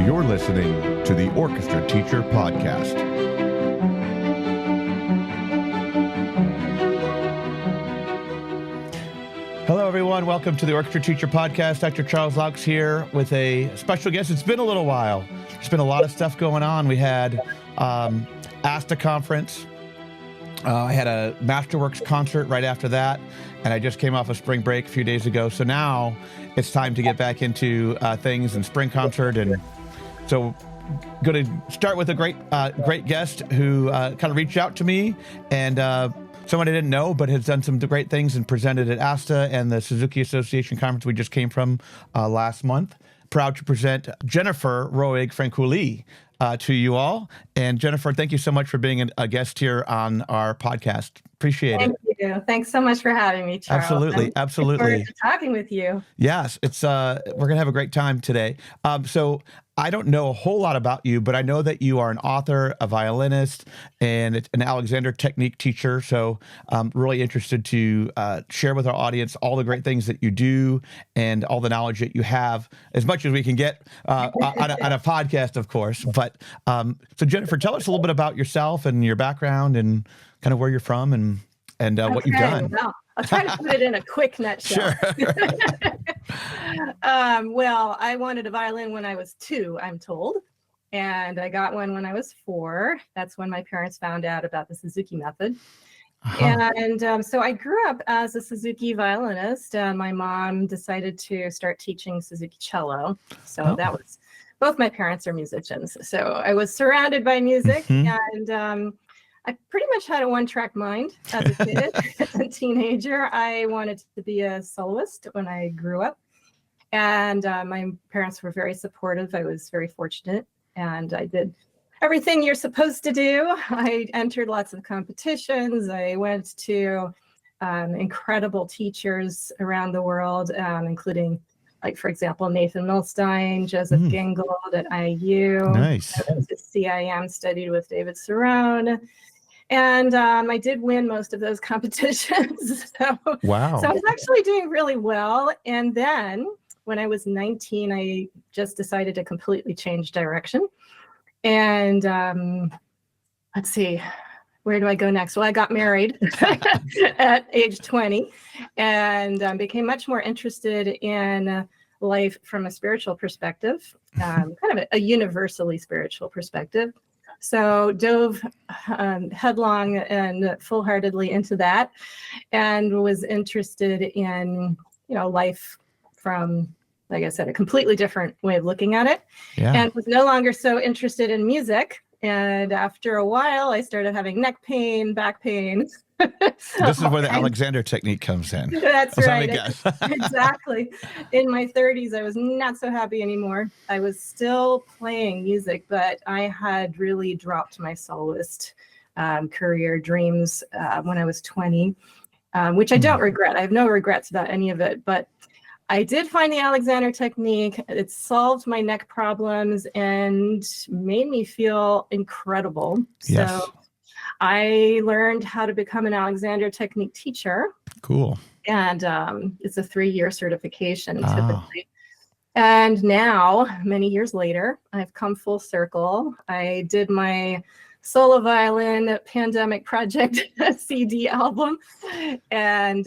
You're listening to the Orchestra Teacher Podcast. Hello, everyone. Welcome to the Orchestra Teacher Podcast. Dr. Charles Laux here with a special guest. It's been a little while. There's been a lot of stuff going on. We had ASTA conference. I had a Masterworks concert right after that, and I just came off a spring break a few days ago. So now it's time to get back into things and spring concert. And so going to start with a great guest who kind of reached out to me, and someone I didn't know, but has done some great things and presented at ASTA and the Suzuki Association conference we just came from last month. Proud to present Jennifer Roig-Francolí to you all. And Jennifer, thank you so much for being a guest here on our podcast. Appreciate it. Thank you. Thanks so much for having me, Charles. Absolutely. Absolutely. Looking forward to talking with you. Yes, it's we're going to have a great time today. So I don't know a whole lot about you, but I know that you are an author, a violinist, and an Alexander Technique teacher. So I'm really interested to share with our audience all the great things that you do and all the knowledge that you have, as much as we can get on a podcast, of course. But so Jennifer, tell us a little bit about yourself and your background and kind of where you're from and what you've done. Well, I'll try to put it in a quick nutshell. Sure. Well, I wanted a violin when I was 2, I'm told, and I got one when I was 4. That's when my parents found out about the Suzuki method. Uh-huh. And so I grew up as a Suzuki violinist. My mom decided to start teaching Suzuki cello. So that was, both my parents are musicians. So I was surrounded by music, and I pretty much had a one-track mind as a kid. As a teenager, I wanted to be a soloist when I grew up. And my parents were very supportive. I was very fortunate. And I did everything you're supposed to do. I entered lots of competitions. I went to incredible teachers around the world, including, like, for example, Nathan Milstein, Joseph Gingold at IU. Nice. I went to CIM, studied with David Cerrone. And I did win most of those competitions. Wow. So I was actually doing really well. And then when I was 19, I just decided to completely change direction. And let's see, where do I go next? Well, I got married at age 20 and became much more interested in life from a spiritual perspective, kind of a universally spiritual perspective. So dove headlong and full-heartedly into that, and was interested in, life from, like I said, a completely different way of looking at it, and was no longer so interested in music. And after a while, I started having neck pain, back pain. This is where the Alexander technique comes in. That's right. Exactly. In my 30s, I was not so happy anymore. I was still playing music, but I had really dropped my soloist career dreams when I was 20, which I don't regret. I have no regrets about any of it, but I did find the Alexander technique. It solved my neck problems and made me feel incredible. Yes. So I learned how to become an Alexander Technique teacher. Cool. And it's a 3-year certification typically. And now, many years later, I've come full circle. I did my solo violin pandemic project CD album. And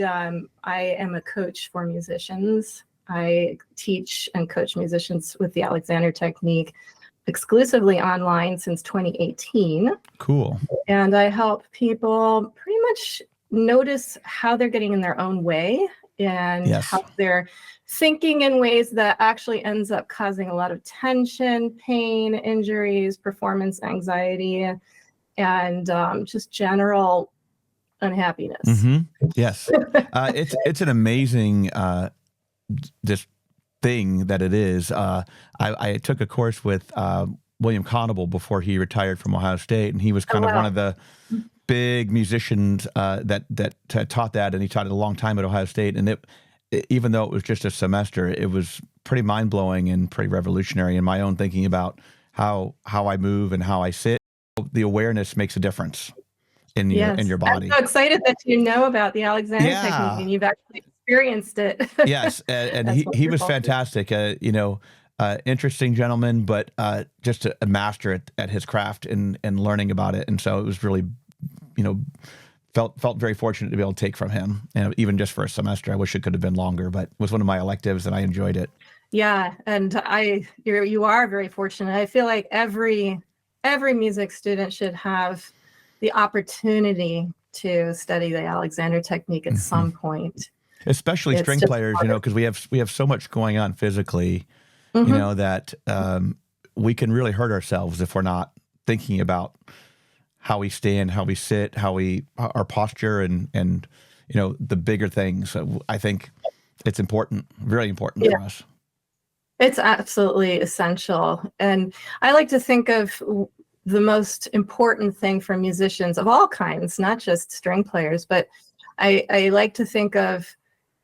I am a coach for musicians. I teach and coach musicians with the Alexander Technique exclusively online since 2018. Cool. And I help people pretty much notice how they're getting in their own way and how they're thinking in ways that actually ends up causing a lot of tension, pain, injuries, performance anxiety, and just general unhappiness. Yes. It's an amazing this thing that it is. I took a course with William Conable before he retired from Ohio State, and he was kind of one of the big musicians that taught that, and he taught it a long time at Ohio State. And even though it was just a semester, it was pretty mind-blowing and pretty revolutionary in my own thinking about how I move and how I sit. The awareness makes a difference in your body. I'm so excited that you know about the Alexander technique and you've actually experienced it. Yes, and he was fantastic. interesting gentleman, but just a master at his craft and learning about it. And so it was really, felt very fortunate to be able to take from him. And even just for a semester, I wish it could have been longer, but it was one of my electives and I enjoyed it. Yeah, and you are very fortunate. I feel like every music student should have the opportunity to study the Alexander technique at some point. Especially string players, because we have so much going on physically, that we can really hurt ourselves if we're not thinking about how we stand, how we sit, our posture, and the bigger things. So I think it's important, very important for us. It's absolutely essential. And I like to think of the most important thing for musicians of all kinds, not just string players, but I like to think of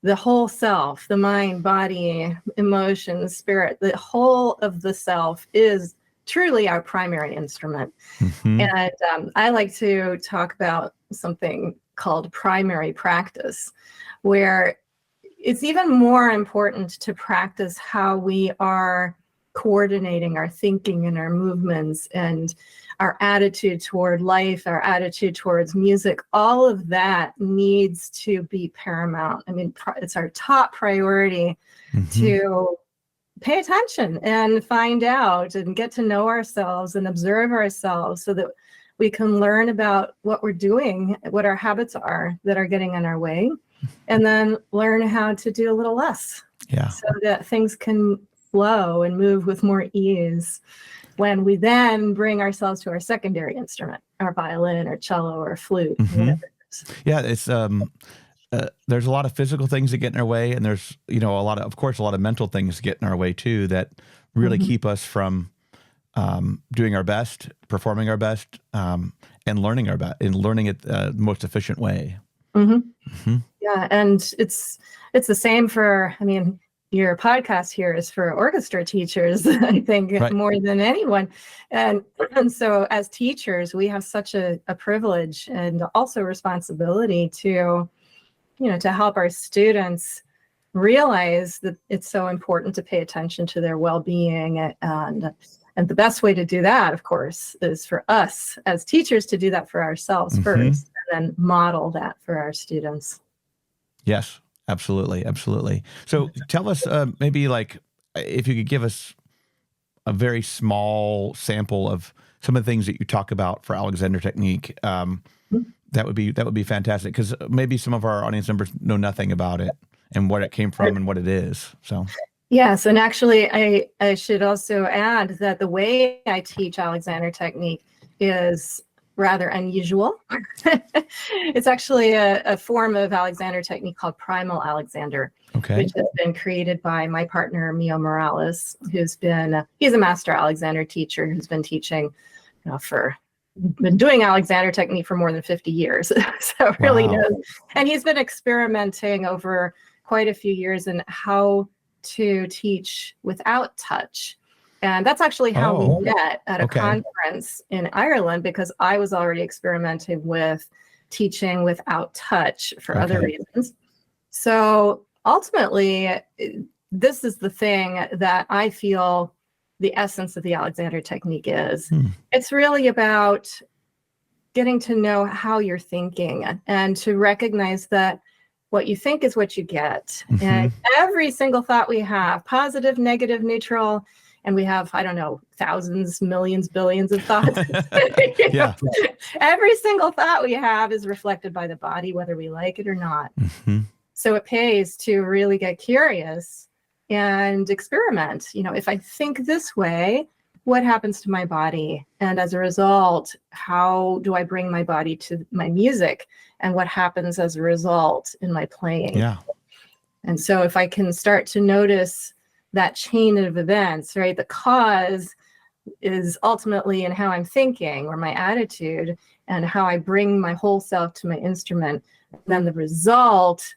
the whole self, the mind, body, emotions, spirit. The whole of the self is truly our primary instrument. And I like to talk about something called primary practice, where it's even more important to practice how we are coordinating our thinking and our movements and our attitude toward life, our attitude towards music. All of that needs to be paramount. I mean, it's our top priority to pay attention and find out and get to know ourselves and observe ourselves so that we can learn about what we're doing, what our habits are that are getting in our way, and then learn how to do a little less so that things can flow and move with more ease when we then bring ourselves to our secondary instrument, our violin or cello or flute. Whatever it is. Yeah, it's there's a lot of physical things that get in our way, and there's a lot of mental things that get in our way too that really keep us from doing our best, performing our best, and learning it the most efficient way. Yeah, and it's the same for, your podcast here is for orchestra teachers, I think, more than anyone. And so as teachers, we have such a privilege and also responsibility to help our students realize that it's so important to pay attention to their well-being. And the best way to do that, of course, is for us as teachers to do that for ourselves first, and then model that for our students. Yes, absolutely. Absolutely. So tell us maybe if you could give us a very small sample of some of the things that you talk about for Alexander technique. That would be fantastic, because maybe some of our audience members know nothing about it and what it came from and what it is. So yes, and actually I should also add that the way I teach Alexander technique is rather unusual. It's actually a form of Alexander technique called primal Alexander, which has been created by my partner Mio Morales, he's a master Alexander teacher who's been teaching been doing Alexander technique for more than 50 years. So really knows. And he's been experimenting over quite a few years in how to teach without touch. And that's actually how we met at a conference in Ireland, because I was already experimenting with teaching without touch for other reasons. So ultimately, this is the thing that I feel the essence of the Alexander technique is. It's really about getting to know how you're thinking and to recognize that what you think is what you get. And every single thought we have, positive, negative, neutral, and we have, I don't know, thousands, millions, billions of thoughts. Every single thought we have is reflected by the body, whether we like it or not. So it pays to really get curious and experiment. If I think this way, what happens to my body? And as a result, how do I bring my body to my music? And what happens as a result in my playing? And so if I can start to notice that chain of events, right? The cause is ultimately in how I'm thinking or my attitude and how I bring my whole self to my instrument. And then the result,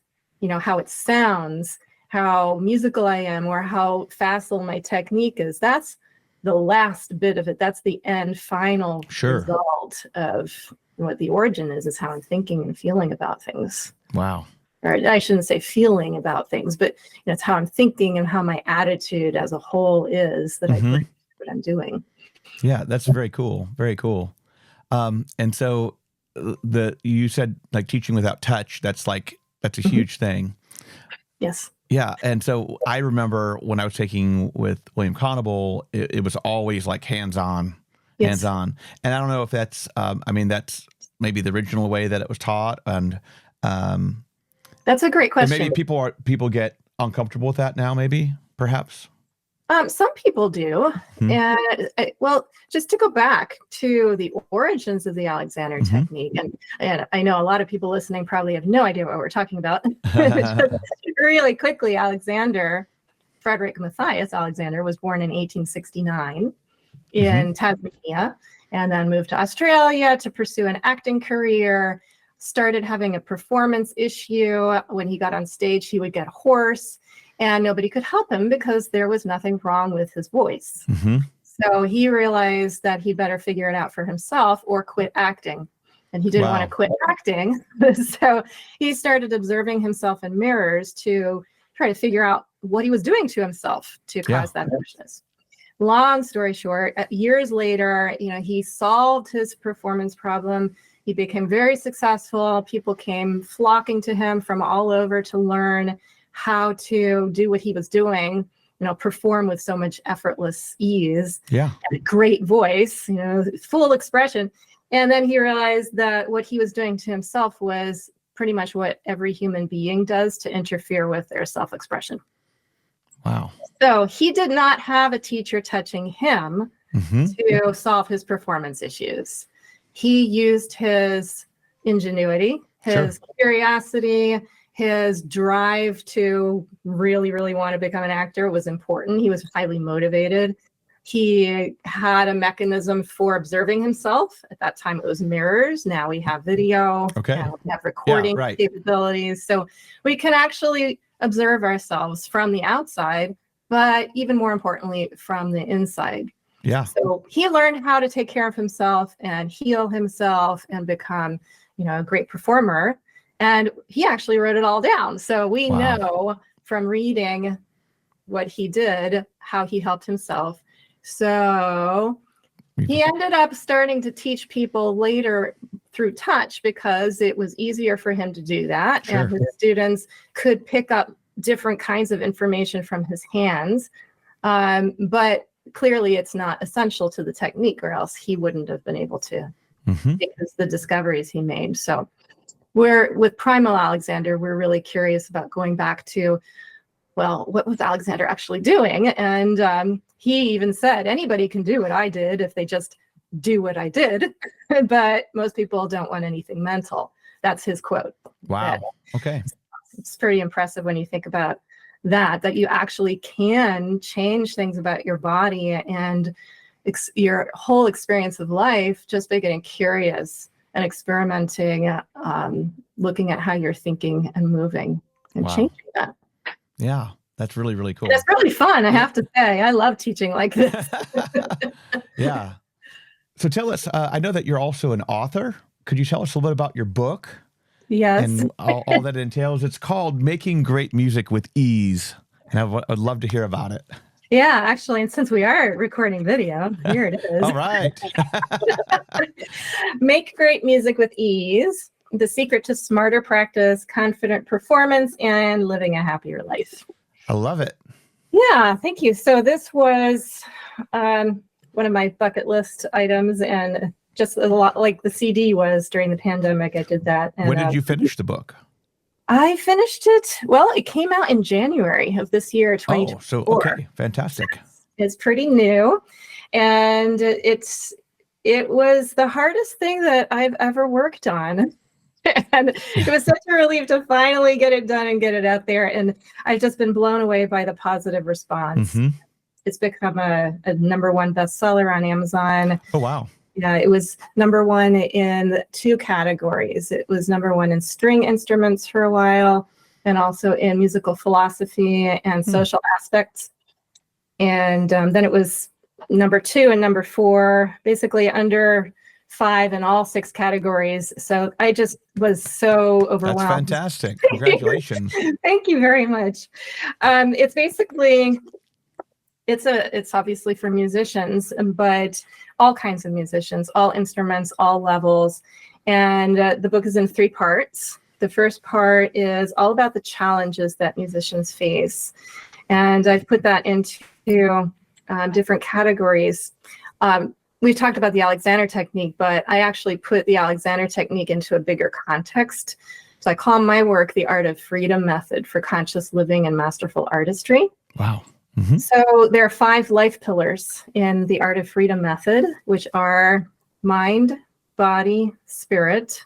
how it sounds, how musical I am, or how facile my technique is. That's the last bit of it. That's the end final result of what the origin is how I'm thinking and feeling about things. Wow. or I shouldn't say feeling about things, but it's how I'm thinking and how my attitude as a whole is that I bring to what I'm doing. Yeah, that's very cool. Very cool. And so you said like teaching without touch, that's a huge thing. Yes. Yeah. And so I remember when I was taking with William Conable, it was always like hands-on. And I don't know if that's, that's maybe the original way that it was taught. And that's a great question. Maybe people get uncomfortable with that now, maybe, perhaps. Some people do. And just to go back to the origins of the Alexander technique, and I know a lot of people listening probably have no idea what we're talking about. Really quickly, Frederick Matthias Alexander was born in 1869 in Tasmania, and then moved to Australia to pursue an acting career. Started having a performance issue. When he got on stage, he would get hoarse, and nobody could help him because there was nothing wrong with his voice. So he realized that he better figure it out for himself or quit acting. And he didn't want to quit acting. So he started observing himself in mirrors to try to figure out what he was doing to himself to cause that hoarseness. Long story short, years later, he solved his performance problem. He became very successful. People came flocking to him from all over to learn how to do what he was doing, perform with so much effortless ease. Yeah. And a great voice, full expression. And then he realized that what he was doing to himself was pretty much what every human being does to interfere with their self-expression. Wow. So he did not have a teacher touching him to solve his performance issues. He used his ingenuity, his curiosity, his drive to really, really want to become an actor was important. He was highly motivated. He had a mechanism for observing himself. At that time, it was mirrors. Now we have video. Now we have recording capabilities. So we can actually observe ourselves from the outside, but even more importantly, from the inside. Yeah. So he learned how to take care of himself and heal himself and become, a great performer. And he actually wrote it all down. So we know from reading what he did, how he helped himself. So he ended up starting to teach people later through touch because it was easier for him to do that. And his students could pick up different kinds of information from his hands. But clearly it's not essential to the technique, or else he wouldn't have been able to make the discoveries he made. So with Primal Alexander, we're really curious about going back to, what was Alexander actually doing? And he even said, anybody can do what I did if they just do what I did. But most people don't want anything mental. That's his quote. Wow. Okay. It's pretty impressive when you think about that you actually can change things about your body and your whole experience of life just by getting curious and experimenting, looking at how you're thinking and moving and changing that. Yeah, that's really, really cool. And it's really fun, I have to say. I love teaching like this. Yeah. So tell us, I know that you're also an author. Could you tell us a little bit about your book? Yes. And all that it entails? It's called Making Great Music with Ease. And I'd love to hear about it. Yeah, actually, and since we are recording video, here it is. All right. Make Great Music with Ease, the secret to smarter practice, confident performance, and living a happier life. I love it. Yeah, thank you. So this was one of my bucket list items, and just a lot like the CD was during the pandemic. I did that. And, when did you finish the book? I finished it. Well, it came out in January of this year, 2024. Oh, so okay, fantastic. It's pretty new, and it was the hardest thing that I've ever worked on. And it was such a relief to finally get it done and get it out there. And I've just been blown away by the positive response. It's become a #1 bestseller on Amazon. Oh, wow. Yeah, it was #1 in 2 categories. It was #1 in string instruments for a while, and also in musical philosophy and social aspects. And then it was #2 and #4, basically under 5 in all 6 categories. So I just was so overwhelmed. That's fantastic. Congratulations. Thank you very much. It's basically, it's obviously for musicians, but all kinds of musicians, all instruments, all levels. And the book is in 3 parts. The first part is all about the challenges that musicians face. And I've put that into different categories. We've talked about the Alexander technique, but I actually put the Alexander technique into a bigger context. So I call my work the Art of Freedom Method for Conscious Living and Masterful Artistry. Wow. Mm-hmm. So there are 5 life pillars in the Art of Freedom Method, which are mind, body, spirit,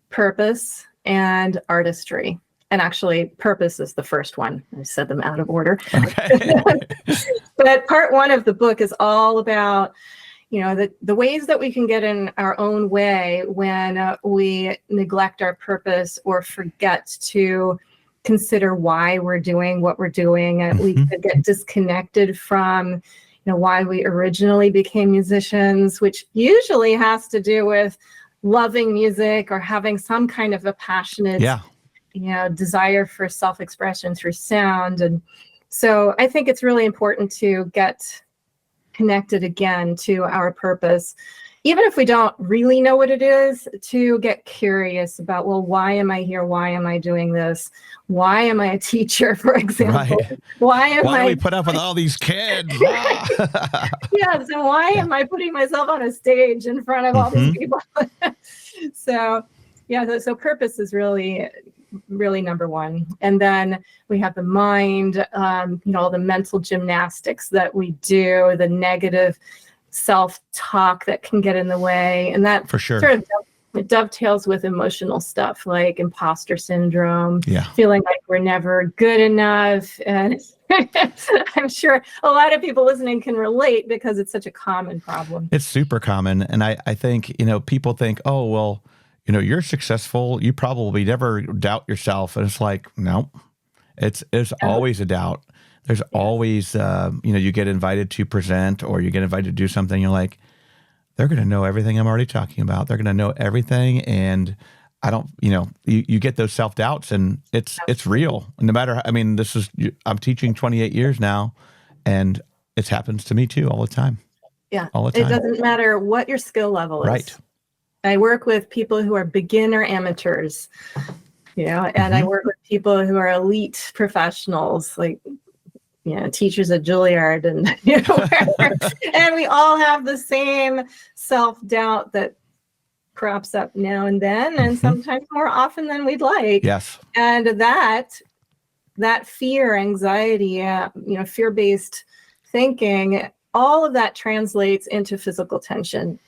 purpose, and artistry. And actually, purpose is the first one. I said them out of order. Okay. But part 1 of the book is all about, the ways that we can get in our own way when we neglect our purpose or forget to consider why we're doing what we're doing. And we could get disconnected from, why we originally became musicians, which usually has to do with loving music or having some kind of a passionate, desire for self-expression through sound. And so I think it's really important to get connected again to our purpose, even if we don't really know what it is, to get curious about, well, why am I here? Why am I doing this? Why am I a teacher, for example? Right. Why do we put up with all these kids? Yes, and why am I putting myself on a stage in front of all these people? So purpose is really number 1. And then we have the mind, all the mental gymnastics that we do, the negative self-talk that can get in the way. And that for sure sort of it dovetails with emotional stuff like imposter syndrome, feeling like we're never good enough. And I'm sure a lot of people listening can relate because it's such a common problem. It's super common. And I think, people think, oh, well, you're successful. You probably never doubt yourself. And it's like, no, it's always a doubt. There's always, you get invited to present or you get invited to do something. You're like, they're going to know everything I'm already talking about. They're going to know everything. And I don't, you get those self-doubts and it's real. No matter, I'm teaching 28 years now and it happens to me too all the time. Yeah. All the time. It doesn't matter what your skill level is. Right. I work with people who are beginner amateurs, and I work with people who are elite professionals, like, teachers at Juilliard, and and we all have the same self-doubt that crops up now and then, and sometimes more often than we'd like. Yes. And that fear, anxiety, fear-based thinking, all of that translates into physical tension.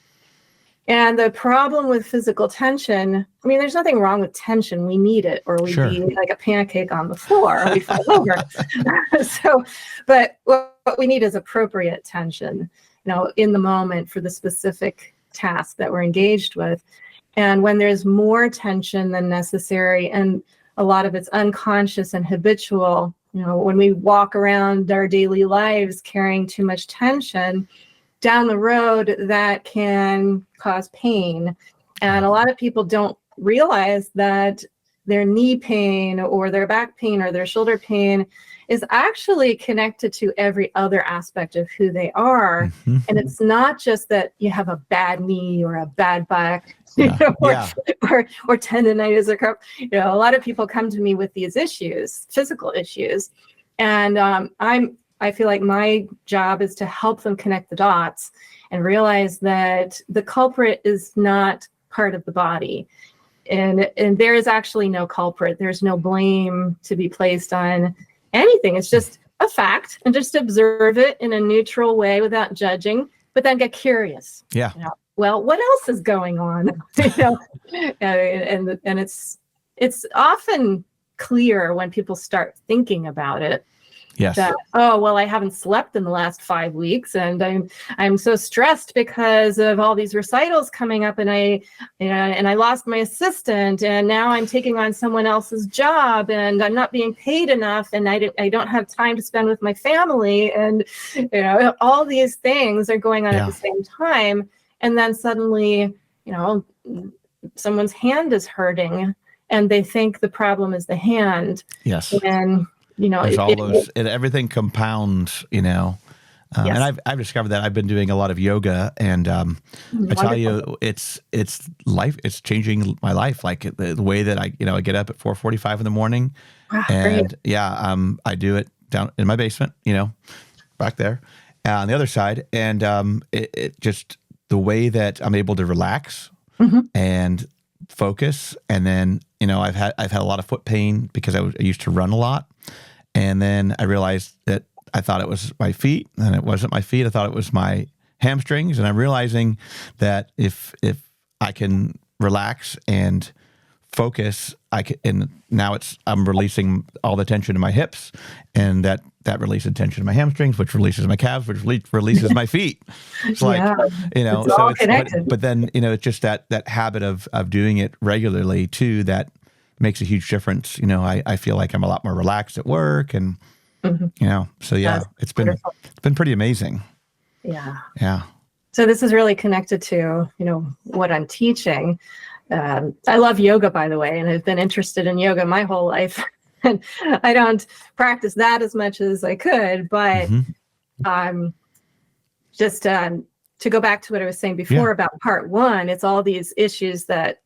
And the problem with physical tension, there's nothing wrong with tension. We need it, or we'd be like a pancake on the floor, or we'd fall over. But what we need is appropriate tension, in the moment for the specific task that we're engaged with. And when there's more tension than necessary, and a lot of it's unconscious and habitual, when we walk around our daily lives carrying too much tension, down the road, that can cause pain. And a lot of people don't realize that their knee pain or their back pain or their shoulder pain is actually connected to every other aspect of who they are. And it's not just that you have a bad knee or a bad back, or tendonitis or a lot of people come to me with these issues, physical issues. And I feel like my job is to help them connect the dots and realize that the culprit is not part of the body. And there is actually no culprit. There's no blame to be placed on anything. It's just a fact, and just observe it in a neutral way without judging, but then get curious. Yeah. Well, what else is going on? And it's often clear when people start thinking about it. Yes. That, I haven't slept in the last 5 weeks, and I'm so stressed because of all these recitals coming up, and I lost my assistant, and now I'm taking on someone else's job, and I'm not being paid enough, and I don't have time to spend with my family, and all these things are going on at the same time, And then suddenly, someone's hand is hurting and they think the problem is the hand. Yes. And, there's all those, everything compounds, Yes. And I've discovered that I've been doing a lot of yoga, and I tell you, it's life. It's changing my life. Like the way that I get up at 4:45 in the morning, and great. I do it down in my basement, back there on the other side, and it just the way that I'm able to relax and focus, and then I've had a lot of foot pain because I used to run a lot, and then I realized that I thought it was my feet, and it wasn't my feet. I thought it was my hamstrings, and I'm realizing that if I can relax and focus, I can. And now I'm releasing all the tension in my hips, and that releases tension in my hamstrings, which releases my calves, which releases my feet. It's like it's all connected. But then it's just that habit of doing it regularly too that makes a huge difference. I feel like I'm a lot more relaxed at work, and so it's been pretty amazing. Yeah. So this is really connected to what I'm teaching. I love yoga, by the way, and I've been interested in yoga my whole life. And I don't practice that as much as I could, but just to go back to what I was saying before about part one, it's all these issues that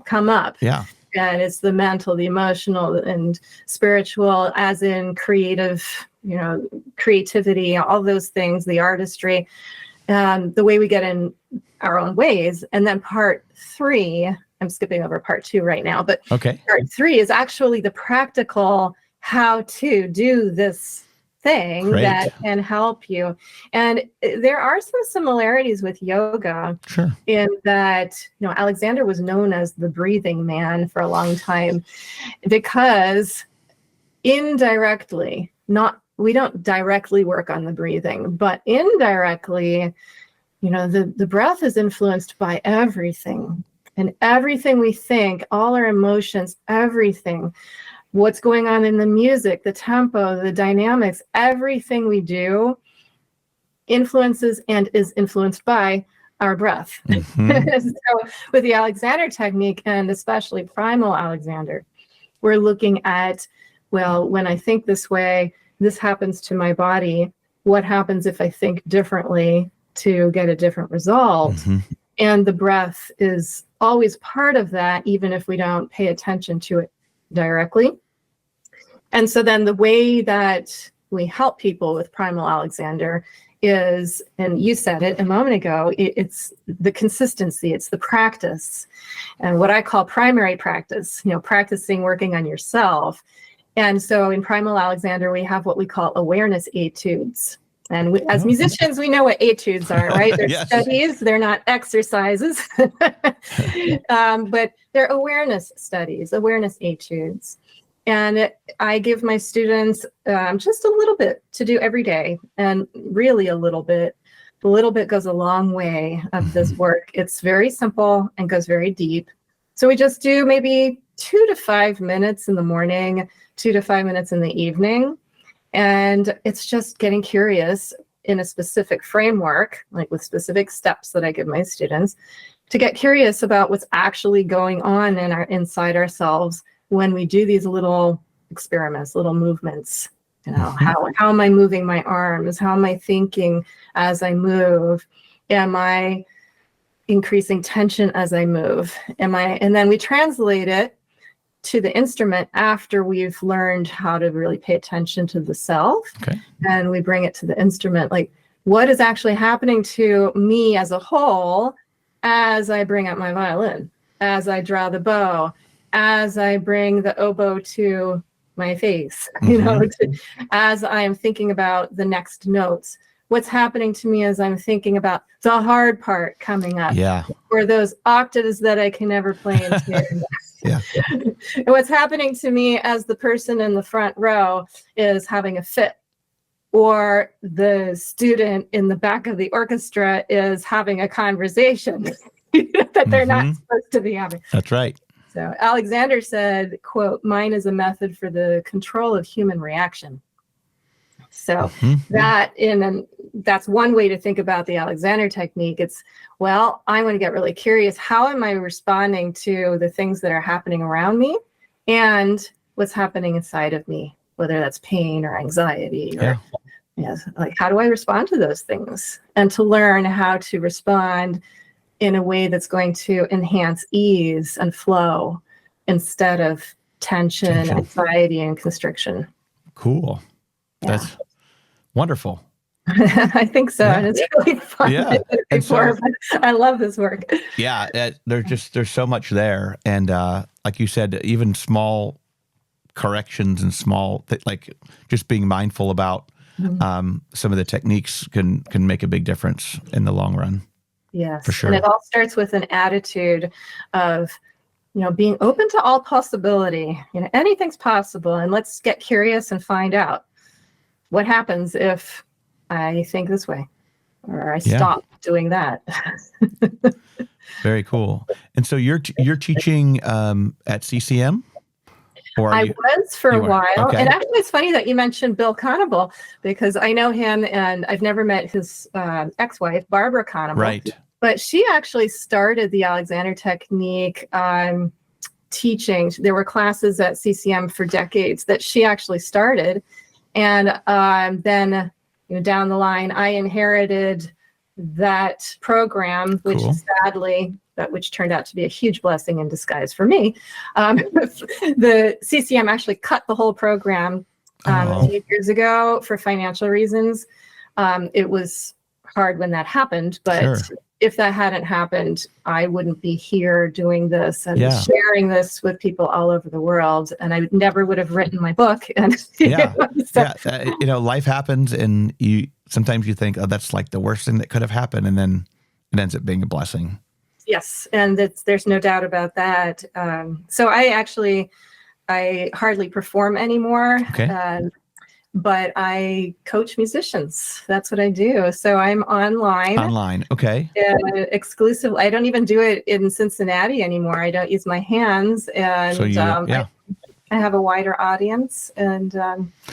come up. Yeah. And it's the mental, the emotional, and spiritual, as in creative, creativity, all those things, the artistry, the way we get in our own ways. And then part three, I'm skipping over part two right now, but part three is actually the practical how to do this thing that can help you. And there are some similarities with yoga in that, Alexander was known as the breathing man for a long time because indirectly, we don't directly work on the breathing, but indirectly, the breath is influenced by everything, and everything we think, all our emotions, everything. What's going on in the music, the tempo, the dynamics, everything we do influences and is influenced by our breath. So with the Alexander technique, and especially primal Alexander, we're looking at, well, when I think this way, this happens to my body. What happens if I think differently to get a different result? And the breath is always part of that, even if we don't pay attention to it directly. And so then the way that we help people with primal Alexander is, and you said it a moment ago, it's the consistency, it's the practice, and what I call primary practice, practicing working on yourself. And so in primal Alexander, we have what we call awareness etudes. And as musicians, we know what etudes are, right? They're studies, they're not exercises, but they're awareness studies, awareness etudes. And I give my students just a little bit to do every day, and really a little bit. A little bit goes a long way of this work. It's very simple and goes very deep. So we just do maybe 2 to 5 minutes in the morning, 2 to 5 minutes in the evening. And it's just getting curious in a specific framework, like with specific steps that I give my students, to get curious about what's actually going on inside ourselves when we do these little experiments, little movements. How am I moving my arms? How am I thinking as I move? Am I increasing tension as I move? And then we translate it to the instrument after we've learned how to really pay attention to the self. And we bring it to the instrument, like what is actually happening to me as a whole as I bring up my violin, as I draw the bow, as I bring the oboe to my face, as I am thinking about the next notes. What's happening to me as I'm thinking about the hard part coming up, or those octaves that I can never play in tune. And what's happening to me as the person in the front row is having a fit, or the student in the back of the orchestra is having a conversation that they're not supposed to be having. That's right. So Alexander said, quote, "Mine is a method for the control of human reaction." So that's one way to think about the Alexander technique. It's, well, I want to get really curious. How am I responding to the things that are happening around me and what's happening inside of me, whether that's pain or anxiety or like, how do I respond to those things? And to learn how to respond in a way that's going to enhance ease and flow instead of tension, anxiety, and constriction. Cool. Yeah. That's wonderful. I think so. Yeah. And it's really fun. Yeah. But I love this work. Yeah. There's so much there. And like you said, even small corrections and small, like just being mindful about some of the techniques can make a big difference in the long run. Yes. For sure. And it all starts with an attitude of, being open to all possibility. Anything's possible. And let's get curious and find out what happens if I think this way or I stop doing that. Very cool. And so you're teaching at CCM? Or I was for a while. Okay. And actually, it's funny that you mentioned Bill Conable, because I know him and I've never met his ex-wife, Barbara Conable. Right. But she actually started the Alexander technique teaching. There were classes at CCM for decades that she actually started. And then down the line, I inherited that program, which which turned out to be a huge blessing in disguise for me. The CCM actually cut the whole program a few years ago for financial reasons. It was hard when that happened, but if that hadn't happened, I wouldn't be here doing this and sharing this with people all over the world. And I never would have written my book. And life happens, and sometimes you think, oh, that's like the worst thing that could have happened, and then it ends up being a blessing. Yes, and there's no doubt about that. So I hardly perform anymore. Okay. But I coach musicians. That's what I do. So I'm online. Online, okay. Exclusively. I don't even do it in Cincinnati anymore. I don't use my hands. And so I have a wider audience. And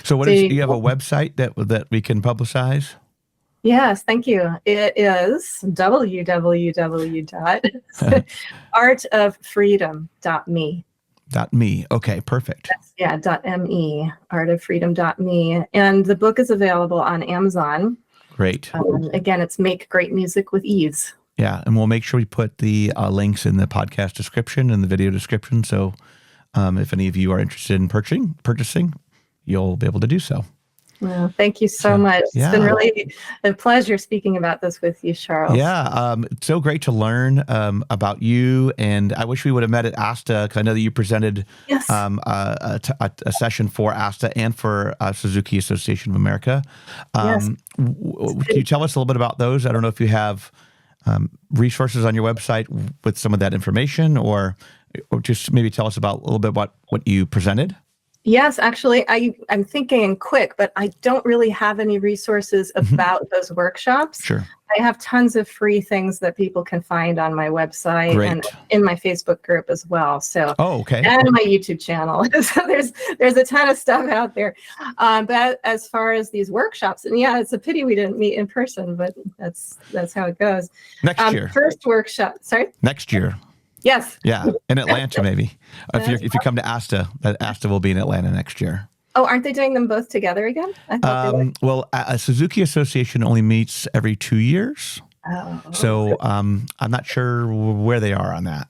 so do you have a website that we can publicize? Yes, thank you. It is www.artoffreedom.me. .me. Okay, perfect. Yeah, .me, artoffreedom.me. And the book is available on Amazon. Great. Again, it's Make Great Music with Ease. Yeah, and we'll make sure we put the links in the podcast description and the video description. So if any of you are interested in purchasing, you'll be able to do so. Well, thank you so much. It's been really a pleasure speaking about this with you, Charles. Yeah, it's so great to learn about you. And I wish we would have met at ASTA, because I know that you presented a session for ASTA and for Suzuki Association of America. Can you tell us a little bit about those? I don't know if you have resources on your website with some of that information, or just maybe tell us about a little bit what you presented. Yes, actually, I'm thinking quick, but I don't really have any resources about those workshops. Sure. I have tons of free things that people can find on my website and in my Facebook group as well. So, and my YouTube channel. So there's a ton of stuff out there. But as far as these workshops, and it's a pity we didn't meet in person, but that's how it goes. Next year. First workshop. Sorry. Next year. Yes. Yeah, in Atlanta maybe. If you come to ASTA, ASTA will be in Atlanta next year. Oh, aren't they doing them both together again? I thought well, a Suzuki Association only meets every 2 years. Oh. So I'm not sure where they are on that.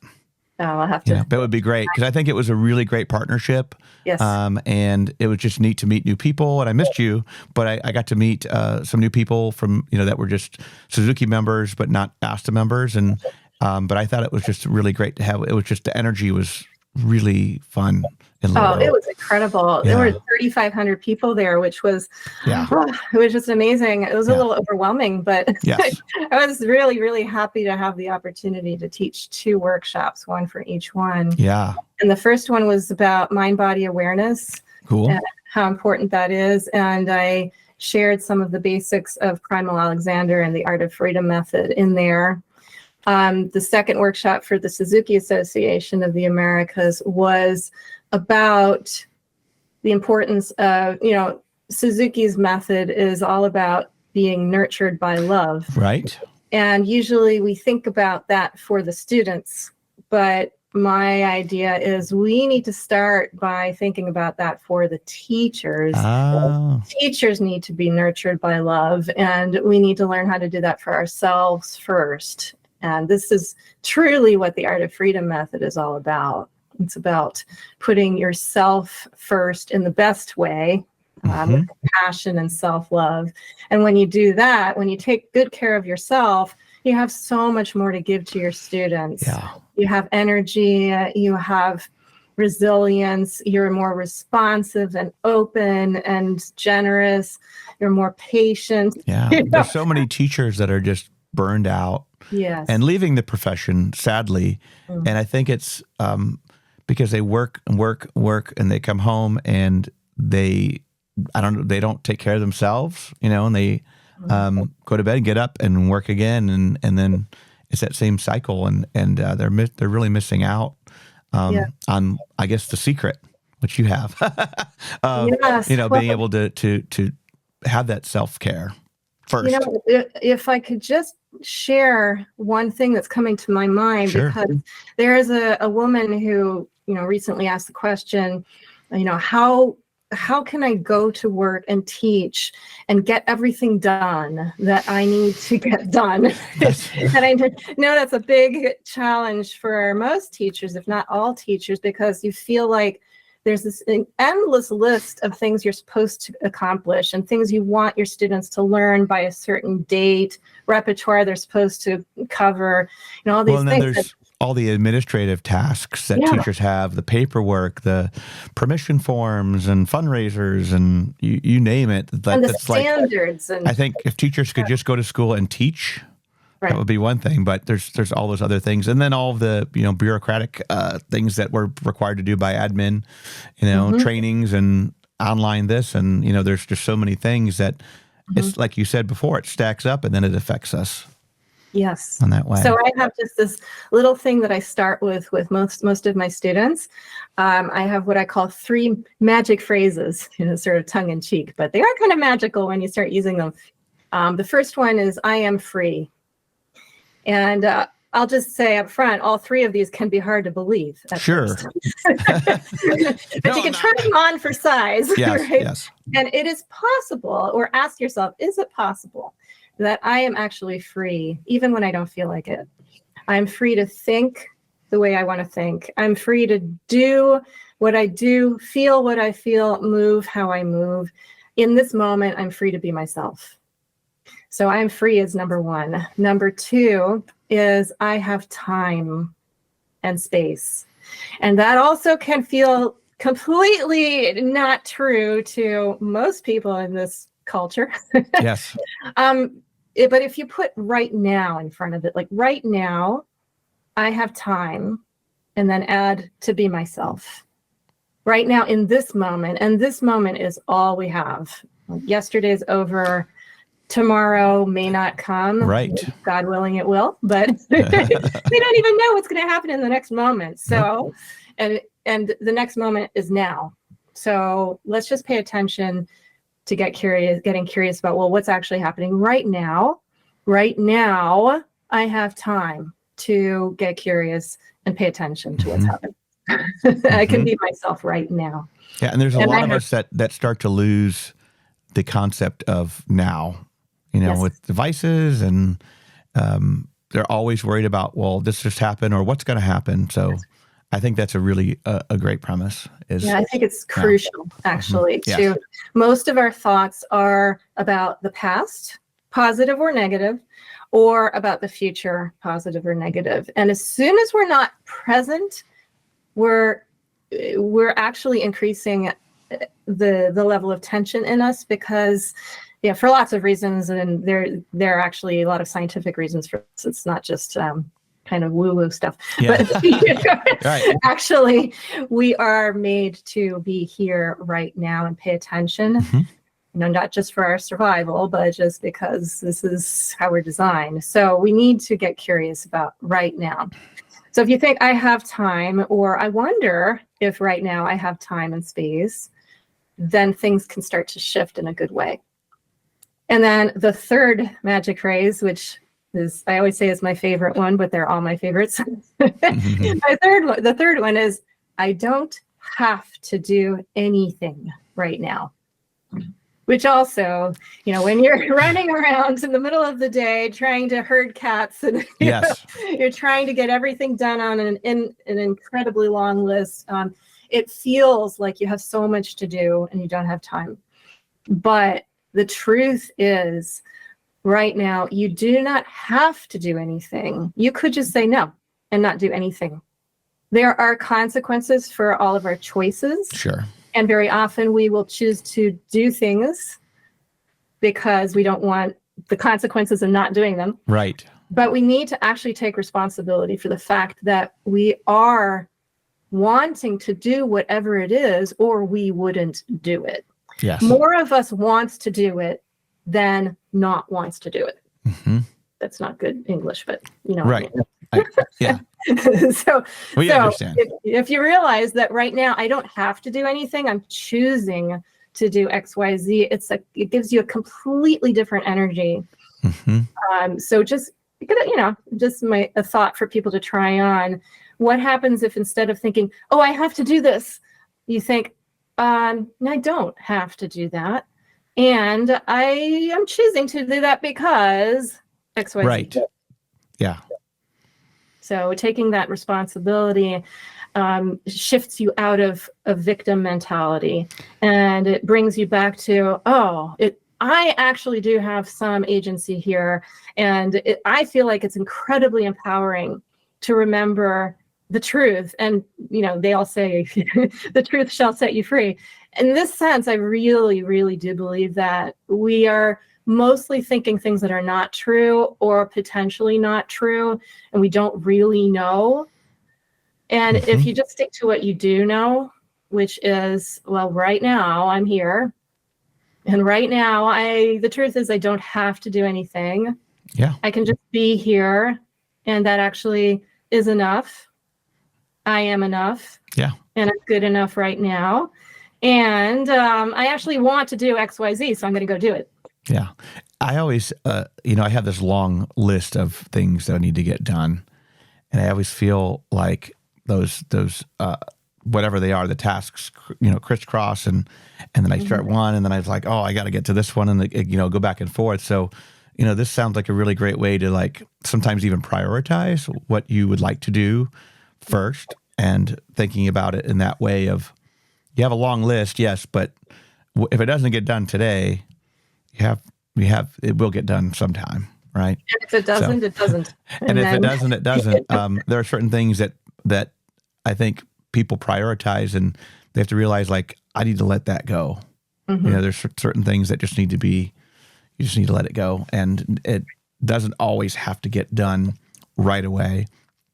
Oh, I'll have to. That would be great, because I think it was a really great partnership. Yes. And it was just neat to meet new people. And I missed you, but I got to meet some new people from that were just Suzuki members, but not ASTA members. And but I thought it was just really great to have. It was just the energy was really fun. It was incredible. There were 3,500 people there, which was it was just amazing. It was a little overwhelming, but I was really, really happy to have the opportunity to teach 2 workshops, one for each one. Yeah. And the first one was about mind-body awareness. Cool. And how important that is. And I shared some of the basics of Primal Alexander and the Art of Freedom method in there. The second workshop for the Suzuki Association of the Americas was about the importance of, Suzuki's method is all about being nurtured by love. Right. And usually we think about that for the students, but my idea is we need to start by thinking about that for the teachers. Oh. Teachers need to be nurtured by love, and we need to learn how to do that for ourselves first. And this is truly what the Art of Freedom method is all about. It's about putting yourself first in the best way, with compassion and self-love. And when you do that, when you take good care of yourself, you have so much more to give to your students. Yeah. You have energy, you have resilience, you're more responsive and open and generous, you're more patient. Yeah. There's so many teachers that are just burned out. Yes. And leaving the profession, sadly. And I think it's because they work and work, and they come home and they don't take care of themselves, and they go to bed and get up and work again, and then it's that same cycle, and they're really missing out on, I guess, the secret, which you have, yes. being able to have that self-care first. If I could just share one thing that's coming to my mind, Sure. because there is a woman who, recently asked the question, how can I go to work and teach and get everything done that I need to get done? And I know that's a big challenge for most teachers, if not all teachers, because you feel like there's this endless list of things you're supposed to accomplish and things you want your students to learn by a certain date, repertoire they're supposed to cover, all these things. There's all the administrative tasks that teachers have, the paperwork, the permission forms and fundraisers, and you name it. And the standards. I think if teachers could just go to school and teach, that would be one thing, but there's all those other things. And then all of the, bureaucratic things that we're required to do by admin, trainings and online this. And, there's just so many things that it's like you said before, it stacks up and then it affects us. Yes. In that way. So I have just this little thing that I start with most of my students. I have what I call 3 magic phrases, sort of tongue in cheek, but they are kind of magical when you start using them. The first one is, I am free. And I'll just say up front, all 3 of these can be hard to believe. Sure. But you can try them on for size. Yes, right? yes. And it is possible, or ask yourself, is it possible that I am actually free, even when I don't feel like it? I'm free to think the way I want to think. I'm free to do what I do, feel what I feel, move how I move. In this moment, I'm free to be myself. So I'm free is number 1. Number 2 is I have time and space. And that also can feel completely not true to most people in this culture. Yes. But if you put right now in front of it, like right now, I have time, and then add to be myself. Right now in this moment, and this moment is all we have. Yesterday's over. Tomorrow may not come. Right. God willing, it will, but we don't even know what's going to happen in the next moment. So, and the next moment is now. So let's just pay attention to getting curious about, well, what's actually happening right now. Right now, I have time to get curious and pay attention to what's happening. I can be myself right now. Yeah, and there's a lot of us that start to lose the concept of now, with devices, and they're always worried about, well, this just happened, or what's going to happen. So I think that's a really a great premise. I think it's crucial, actually. Most of our thoughts are about the past, positive or negative, or about the future, positive or negative. And as soon as we're not present, we're actually increasing the level of tension in us, because for lots of reasons, and there are actually a lot of scientific reasons for this. It's not just kind of woo-woo stuff. Yeah. But Right. actually, we are made to be here right now and pay attention. Not just for our survival, but just because this is how we're designed. So we need to get curious about right now. So if you think I have time, or I wonder if right now I have time and space, then things can start to shift in a good way. And then the third magic phrase, which is, I always say is my favorite one, but they're all my favorites. The third one is, I don't have to do anything right now. Which also, when you're running around in the middle of the day trying to herd cats and you're trying to get everything done on an incredibly long list, it feels like you have so much to do and you don't have time. But the truth is, right now, you do not have to do anything. You could just say no and not do anything. There are consequences for all of our choices. Sure. And very often we will choose to do things because we don't want the consequences of not doing them. Right. But we need to actually take responsibility for the fact that we are wanting to do whatever it is, or we wouldn't do it. Yes. More of us wants to do it than not wants to do it. Mm-hmm. That's not good English, but right. Yeah. So we understand. If you realize that right now I don't have to do anything, I'm choosing to do X, Y, Z. It gives you a completely different energy. Mm-hmm. So just a thought for people to try on. What happens if instead of thinking, oh, I have to do this, you think, I don't have to do that, and I am choosing to do that because X, Y, Z. Right. Yeah. So taking that responsibility shifts you out of a victim mentality, and it brings you back to, I actually do have some agency here. And I feel like it's incredibly empowering to remember the truth. And, they all say the truth shall set you free. In this sense, I really, really do believe that we are mostly thinking things that are not true or potentially not true, and we don't really know. And if you just stick to what you do know, which is, well, right now I'm here, and right now the truth is I don't have to do anything. Yeah. I can just be here, and that actually is enough. I am enough. Yeah. And I'm good enough right now. And I actually want to do X, Y, Z, so I'm going to go do it. Yeah. I always, I have this long list of things that I need to get done. And I always feel like those whatever they are, the tasks, crisscross. And then I start one, and then I was like, I got to get to this one, and, go back and forth. So, this sounds like a really great way to, like, sometimes even prioritize what you would like to do first, and thinking about it in that way of, you have a long list, yes, but if it doesn't get done today, it will get done sometime, right? And if it doesn't, it doesn't. And if it doesn't, it doesn't. There are certain things that I think people prioritize, and they have to realize, like, I need to let that go. There's certain things that just need to be, you just need to let it go. And it doesn't always have to get done right away.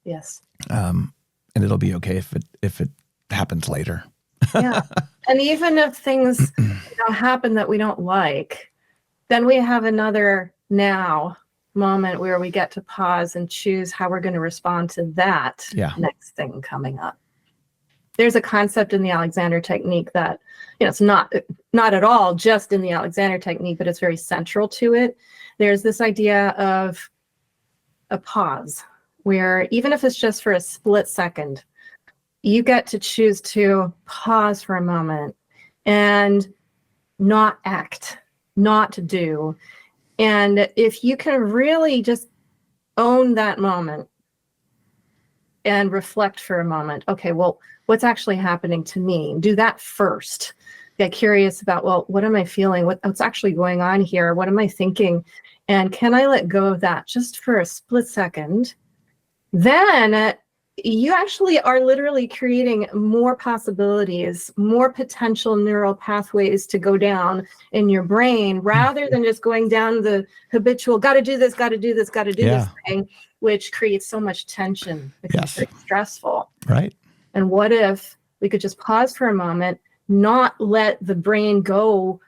Yes. And it'll be okay if it happens later. Yeah. And even if things happen that we don't like, then we have another now moment where we get to pause and choose how we're going to respond to that next thing coming up. There's a concept in the Alexander technique that, it's not at all just in the Alexander technique, but it's very central to it. There's this idea of a pause where, even if it's just for a split second, you get to choose to pause for a moment and not act, not do. And if you can really just own that moment and reflect for a moment, okay, well, what's actually happening to me? Do that first. Get curious about, well, what am I feeling? What's actually going on here? What am I thinking? And can I let go of that just for a split second? Then you actually are literally creating more possibilities, more potential neural pathways to go down in your brain, rather than just going down the habitual, got to do this thing, which creates so much tension because it's very stressful. Right. And what if we could just pause for a moment, not let the brain go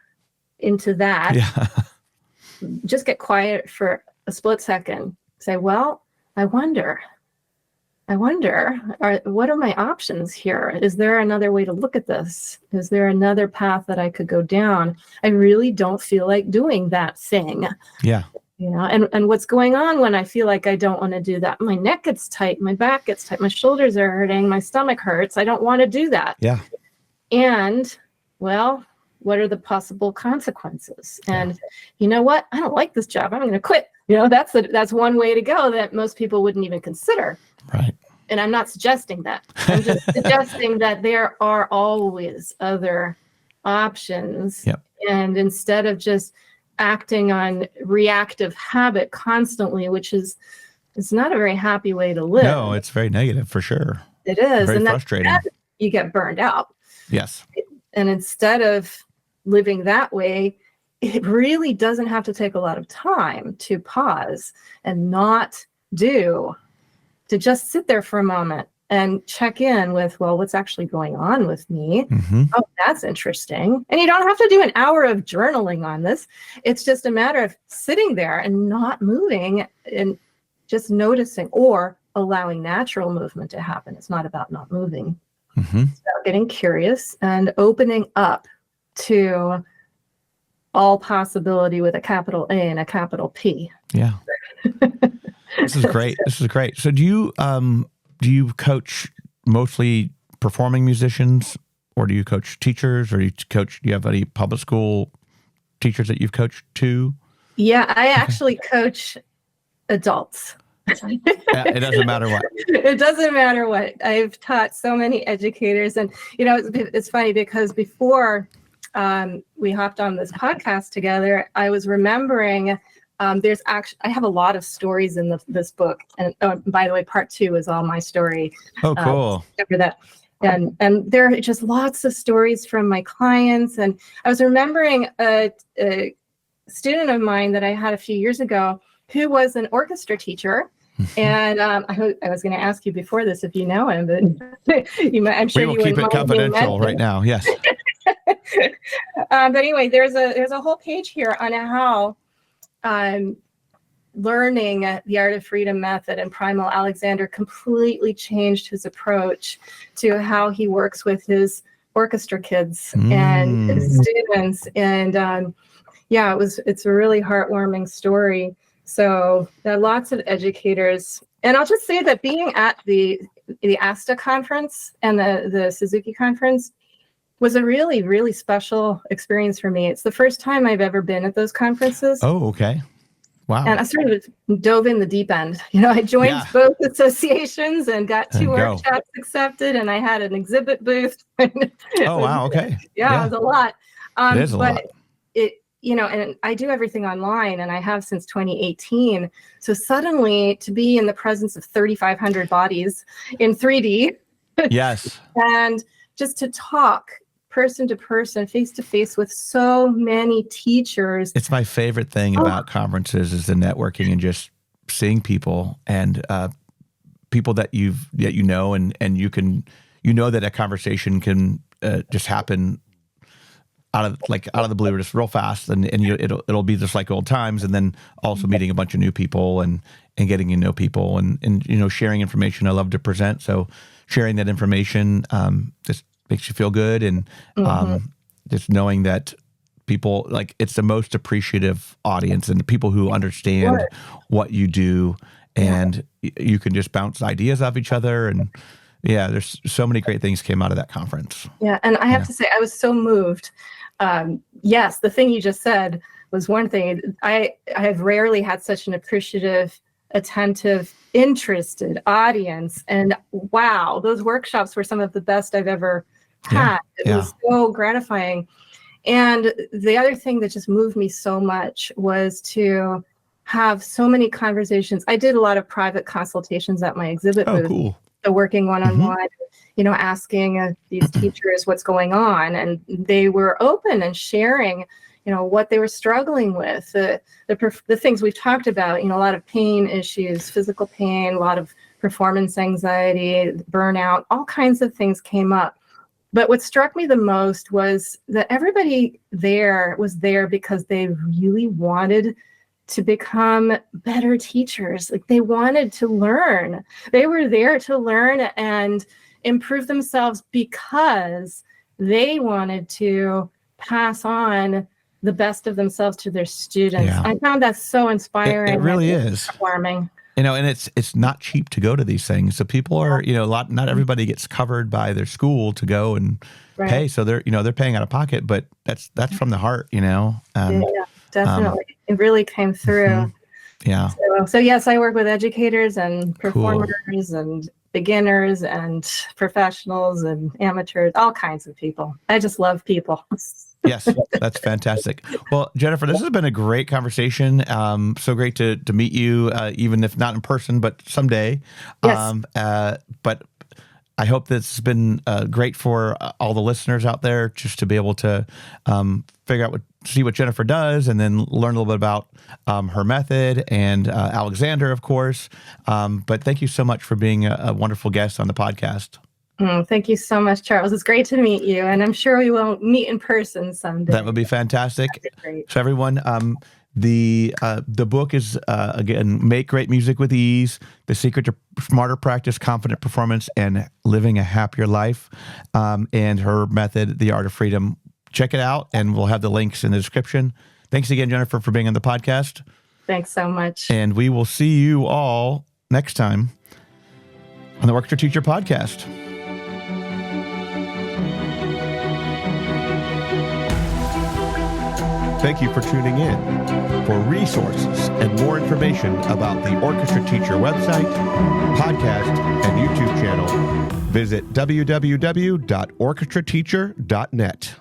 into that, just get quiet for a split second, say, well, I wonder I wonder, what are my options here? Is there another way to look at this? Is there another path that I could go down? I really don't feel like doing that thing. Yeah. And what's going on when I feel like I don't want to do that? My neck gets tight, my back gets tight, my shoulders are hurting, my stomach hurts. I don't want to do that. Yeah. And, well, what are the possible consequences? And you know what? I don't like this job. I'm going to quit. That's one way to go that most people wouldn't even consider. Right. And I'm not suggesting that. I'm just suggesting that there are always other options. Yep. And instead of just acting on reactive habit constantly, which is not a very happy way to live. No, it's very negative for sure. It is. Very and frustrating. You get burned out. Yes. And instead of living that way, it really doesn't have to take a lot of time to pause and to just sit there for a moment and check in with, well, what's actually going on with me? Mm-hmm. Oh, that's interesting. And you don't have to do an hour of journaling on this. It's just a matter of sitting there and not moving and just noticing or allowing natural movement to happen. It's not about not moving. Mm-hmm. It's about getting curious and opening up to all possibility with a capital A and a capital P. Yeah. This is great. So do you coach mostly performing musicians, or do you coach teachers, or do you have any public school teachers that you've coached too? Yeah, I actually coach adults. It doesn't matter what. It doesn't matter what. I've taught so many educators, and it's funny because before we hopped on this podcast together, I was remembering I have a lot of stories in this book, and by the way, part 2 is all my story. Oh, cool. After that, and there are just lots of stories from my clients, and I was remembering a student of mine that I had a few years ago who was an orchestra teacher. And I was going to ask you before this if you know him, but I'm sure we will keep it confidential right now. Yes. But anyway, there's a whole page here on how learning the Art of Freedom method and Primal Alexander completely changed his approach to how he works with his orchestra kids and his students. And it's a really heartwarming story. So there are lots of educators, and I'll just say that being at the ASTA conference and the Suzuki conference was a really, really special experience for me. It's the first time I've ever been at those conferences. Oh, okay. Wow. And I sort of dove in the deep end. I joined both associations and got 2 workshops accepted, and I had an exhibit booth. Oh, wow. Okay. Yeah, it was a lot. It is a lot. And I do everything online, and I have since 2018. So suddenly to be in the presence of 3,500 bodies in 3D. Yes. And just to talk person to person, face to face with so many teachers. It's my favorite thing about conferences is the networking and just seeing people and people that you know, and you that a conversation can just happen out of the blue, just real fast, and it'll be just like old times, and then also meeting a bunch of new people and getting to know people and sharing information. I love to present, so sharing that information just makes you feel good, and just knowing that people, it's the most appreciative audience, and the people who understand what you do, and you can just bounce ideas off each other, and there's so many great things came out of that conference. Yeah, and I have to say, I was so moved. Yes, the thing you just said was one thing. I have rarely had such an appreciative, attentive, interested audience. And wow, those workshops were some of the best I've ever had. It was so gratifying. And the other thing that just moved me so much was to have so many conversations. I did a lot of private consultations at my exhibit booth. Cool. So working one-on-one, asking these teachers what's going on, and they were open and sharing, what they were struggling with, the things we've talked about, a lot of pain issues, physical pain, a lot of performance anxiety, burnout, all kinds of things came up. But what struck me the most was that everybody there was there because they really wanted to become better teachers. Like, they wanted to learn. They were there to learn and improve themselves because they wanted to pass on the best of themselves to their students. Yeah. I found that so inspiring. It really is. Warming. And it's not cheap to go to these things. So people are, not everybody gets covered by their school to go and pay. So they're paying out of pocket, but that's from the heart, Yeah, definitely. It really came through. Yeah. So yes, I work with educators and performers and beginners and professionals and amateurs, all kinds of people. I just love people. Yes, that's fantastic. Well, Jennifer, this has been a great conversation. So great to meet you, even if not in person, but someday. Yes. But I hope this has been great for all the listeners out there, just to be able to figure out see what Jennifer does, and then learn a little bit about her method and Alexander, of course. But thank you so much for being a wonderful guest on the podcast. Thank you so much, Charles. It's great to meet you, and I'm sure we will meet in person someday. That would be fantastic. Great. So everyone, the book is, again, Make Great Music with Ease, The Secret to Smarter Practice, Confident Performance, and Living a Happier Life, and her method, The Art of Freedom. Check it out, and we'll have the links in the description. Thanks again, Jennifer, for being on the podcast. Thanks so much. And we will see you all next time on the Orchestra Teacher Podcast. Thank you for tuning in. For resources and more information about the Orchestra Teacher website, podcast, and YouTube channel, visit www.orchestrateacher.net.